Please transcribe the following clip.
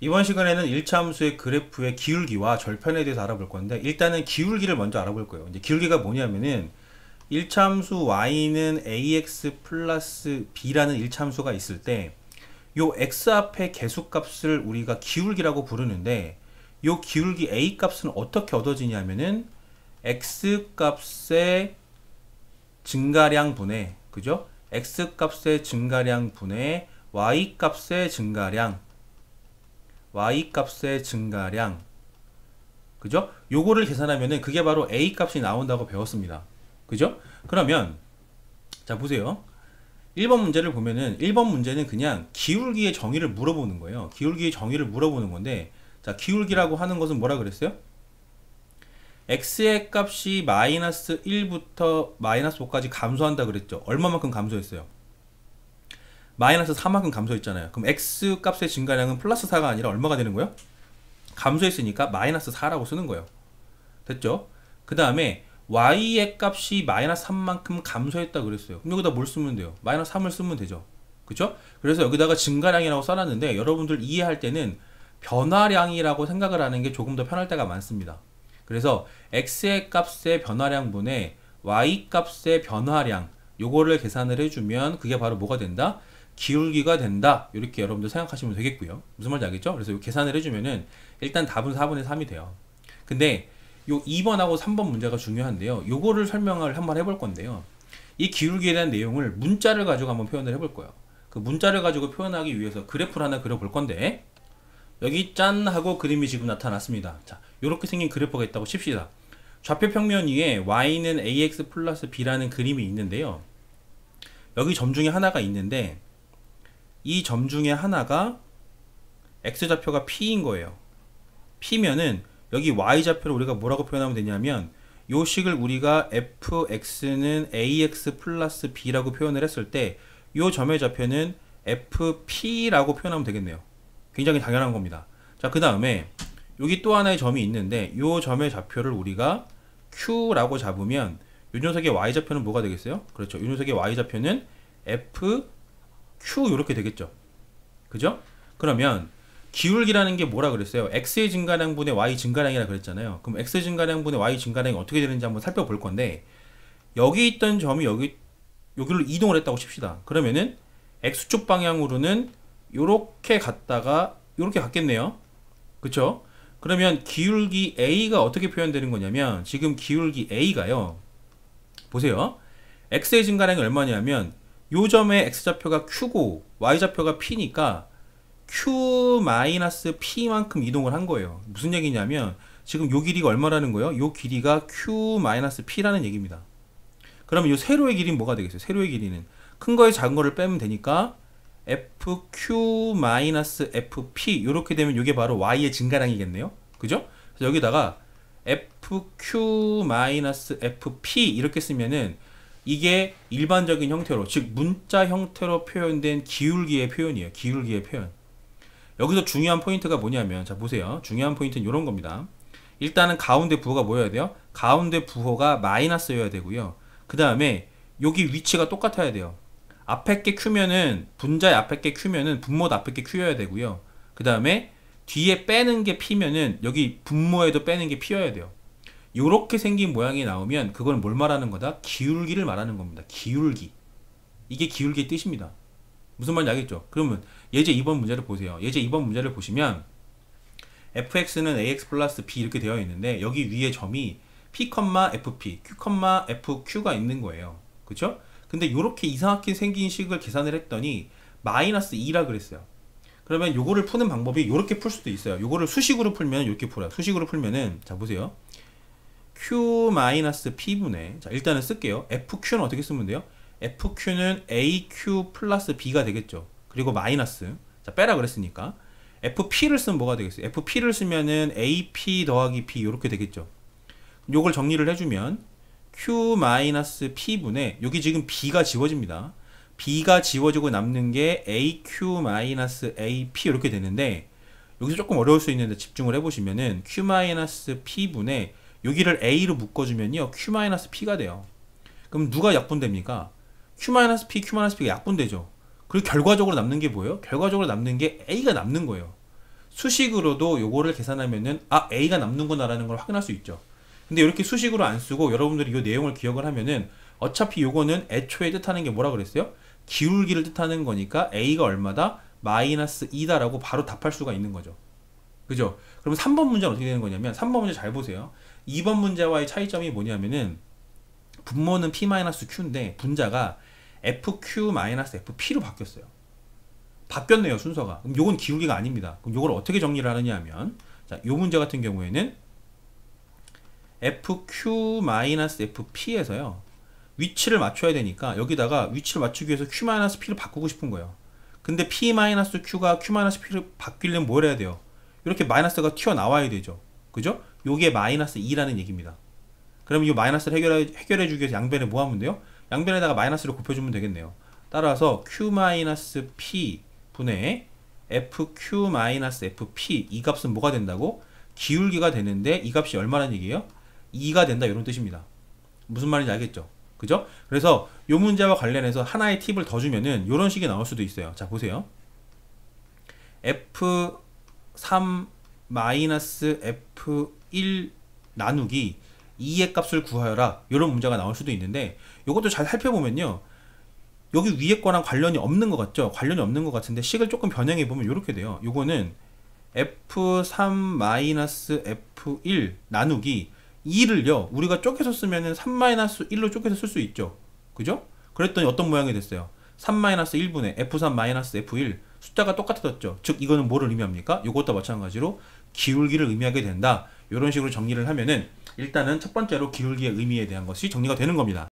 이번 시간에는 일차함수의 그래프의 기울기와 절편에 대해서 알아볼 건데, 일단은 기울기를 먼저 알아볼 거예요. 이제 기울기가 뭐냐면은 일차함수 y는 ax 플러스 b라는 일차함수가 있을 때 요 x 앞에 개수값을 우리가 기울기라고 부르는데, 요 기울기 a 값은 어떻게 얻어지냐면은 x 값의 증가량 분의, 그죠? x 값의 증가량 분의 y 값의 증가량, 그죠? 요거를 계산하면은 그게 바로 a 값이 나온다고 배웠습니다. 그죠? 그러면 자 보세요. 1번 문제를 보면은 1번 문제는 그냥 기울기의 정의를 물어보는 거예요. 기울기의 정의를 물어보는 건데, 자 기울기라고 하는 것은 뭐라 그랬어요? x의 값이 마이너스 1부터 마이너스 5까지 감소한다 그랬죠. 얼마만큼 감소했어요? 마이너스 4만큼 감소했잖아요. 그럼 x 값의 증가량은 플러스 4가 아니라 얼마가 되는 거예요? 감소했으니까 마이너스 4라고 쓰는 거예요. 됐죠? 그 다음에 y의 값이 마이너스 3만큼 감소했다 그랬어요. 그럼 여기다 뭘 쓰면 돼요? 마이너스 3을 쓰면 되죠. 그쵸? 그래서 여기다가 증가량이라고 써놨는데, 여러분들 이해할 때는 변화량이라고 생각을 하는 게 조금 더 편할 때가 많습니다. 그래서 x의 값의 변화량분의 y 값의 변화량, 요거를 계산을 해주면 그게 바로 뭐가 된다? 기울기가 된다. 이렇게 여러분들 생각하시면 되겠고요. 무슨 말인지 알겠죠? 그래서 계산을 해주면은 일단 답은 4분의 3이 돼요. 근데 요 2번하고 3번 문제가 중요한데요. 요거를 설명을 한번 해볼 건데요. 이 기울기에 대한 내용을 문자를 가지고 한번 표현을 해볼 거예요. 그 문자를 가지고 표현하기 위해서 그래프를 하나 그려볼 건데, 여기 짠 하고 그림이 지금 나타났습니다. 자, 요렇게 생긴 그래프가 있다고 칩시다. 좌표 평면 위에 y는 ax 플러스 b라는 그림이 있는데요. 여기 점 중에 하나가 있는데, 이 점 중에 하나가 x좌표가 p인 거예요. p면은 여기 y좌표를 우리가 뭐라고 표현하면 되냐면, 요 식을 우리가 fx는 ax 플러스 b라고 표현을 했을 때 요 점의 좌표는 fp라고 표현하면 되겠네요. 굉장히 당연한 겁니다. 자, 그 다음에 여기 또 하나의 점이 있는데, 요 점의 좌표를 우리가 q라고 잡으면 요 녀석의 y좌표는 뭐가 되겠어요? 그렇죠. 요 녀석의 y좌표는 fq 이렇게 되겠죠. 그죠? 그러면 기울기라는 게 뭐라 그랬어요? x의 증가량분의 y 증가량이라 그랬잖아요. 그럼 x 증가량분의 y 증가량이 어떻게 되는지 한번 살펴볼 건데, 여기 있던 점이 여기로 이동을 했다고 칩시다. 그러면은 x축 방향으로는 요렇게 갔다가 요렇게 갔겠네요. 그쵸? 그러면 기울기 a가 어떻게 표현되는 거냐면, 지금 기울기 a가요, 보세요. x의 증가량이 얼마냐면 요 점의 x좌표가 q고 y좌표가 p니까 q-p만큼 이동을 한 거예요. 무슨 얘기냐면 지금 요 길이가 얼마라는 거예요? 요 길이가 q-p라는 얘기입니다. 그러면 요 세로의 길이는 뭐가 되겠어요? 세로의 길이는 큰 거에 작은 거를 빼면 되니까 fq-fp 이렇게 되면 이게 바로 y의 증가량이겠네요. 그죠? 그래서 여기다가 fq-fp 이렇게 쓰면은 이게 일반적인 형태로, 즉 문자 형태로 표현된 기울기의 표현이에요. 기울기의 표현. 여기서 중요한 포인트가 뭐냐면, 자 보세요. 중요한 포인트는 이런 겁니다. 일단은 가운데 부호가 뭐여야 돼요? 가운데 부호가 마이너스여야 되고요. 그 다음에 여기 위치가 똑같아야 돼요. 앞에 게 q면은, 분자의 앞에 게 q면은 분모도 앞에 게 q여야 되고요. 그 다음에 뒤에 빼는 게 p면은 여기 분모에도 빼는 게 p여야 돼요. 요렇게 생긴 모양이 나오면 그건 뭘 말하는 거다? 기울기를 말하는 겁니다. 기울기. 이게 기울기의 뜻입니다. 무슨 말인지 알겠죠? 그러면 예제 2번 문제를 보세요. 예제 2번 문제를 보시면 fx는 ax 플러스 b 이렇게 되어 있는데, 여기 위에 점이 p, fp, q, fq가 있는 거예요. 그쵸? 근데 요렇게 이상하게 생긴 식을 계산을 했더니 마이너스 2라 그랬어요. 그러면 요거를 푸는 방법이 요렇게 풀 수도 있어요. 요거를 수식으로 풀면 이렇게 풀어요. 수식으로 풀면은, 자 보세요. q-p분의, 자 일단은 쓸게요. fq는 어떻게 쓰면 돼요? fq는 aq 플러스 b가 되겠죠. 그리고 마이너스, 자 빼라 그랬으니까 fp를 쓰면 뭐가 되겠어요? fp를 쓰면은 ap 더하기 b 이렇게 되겠죠. 요걸 정리를 해주면 q-p분의, 여기 지금 b가 지워집니다. b가 지워지고 남는 게 aq-ap 이렇게 되는데, 여기서 조금 어려울 수 있는데 집중을 해보시면은 q-p분의 여기를 a로 묶어주면요 q-p가 돼요. 그럼 누가 약분됩니까? q-p, q-p가 약분되죠. 그리고 결과적으로 남는 게 뭐예요? 결과적으로 남는 게 a가 남는 거예요. 수식으로도 요거를 계산하면은 A가 남는구나 라는 걸 확인할 수 있죠. 근데 이렇게 수식으로 안 쓰고 여러분들이 이 내용을 기억을 하면은 어차피 요거는 애초에 뜻하는 게 뭐라 그랬어요? 기울기를 뜻하는 거니까 A가 얼마다? 마이너스 2다라고 바로 답할 수가 있는 거죠. 그죠? 그럼 3번 문제는 어떻게 되는 거냐면 3번 문제 잘 보세요. 2번 문제와의 차이점이 뭐냐면은 분모는 P-Q인데 분자가 FQ-FP로 바뀌었어요. 바뀌었네요, 순서가. 그럼 요건 기울기가 아닙니다. 그럼 요걸 어떻게 정리를 하느냐 하면 자, 요 문제 같은 경우에는 FQ-FP에서요. 위치를 맞춰야 되니까 여기다가 위치를 맞추기 위해서 Q-P를 바꾸고 싶은 거예요. 근데 P-Q가 Q-P를 바뀌려면 뭘 해야 돼요? 이렇게 마이너스가 튀어나와야 되죠. 그죠? 요게 마이너스 2라는 얘기입니다. 그럼 이 마이너스를 해결해 주기 위해서 양변에 뭐 하면 돼요? 양변에다가 마이너스를 곱해주면 되겠네요. 따라서 Q-P 분의 FQ-FP 이 값은 뭐가 된다고? 기울기가 되는데 이 값이 얼마라는 얘기예요? 2가 된다 이런 뜻입니다. 무슨 말인지 알겠죠? 그죠? 그래서 이 문제와 관련해서 하나의 팁을 더 주면은 이런 식이 나올 수도 있어요. 자 보세요. F3 마이너스 F1 나누기 2의 값을 구하여라 이런 문제가 나올 수도 있는데 이것도 잘 살펴보면요. 여기 위에 거랑 관련이 없는 것 같죠? 관련이 없는 것 같은데 식을 조금 변형해 보면 이렇게 돼요. 요거는 F3-F1 나누기 2를요 우리가 쪼개서 쓰면은 3-1로 쪼개서 쓸 수 있죠. 그죠? 그랬더니 어떤 모양이 됐어요? 3-1분의 F3-F1 숫자가 똑같아졌죠. 즉 이거는 뭐를 의미합니까? 이것도 마찬가지로 기울기를 의미하게 된다. 이런 식으로 정리를 하면은 일단은 첫 번째로 기울기의 의미에 대한 것이 정리가 되는 겁니다.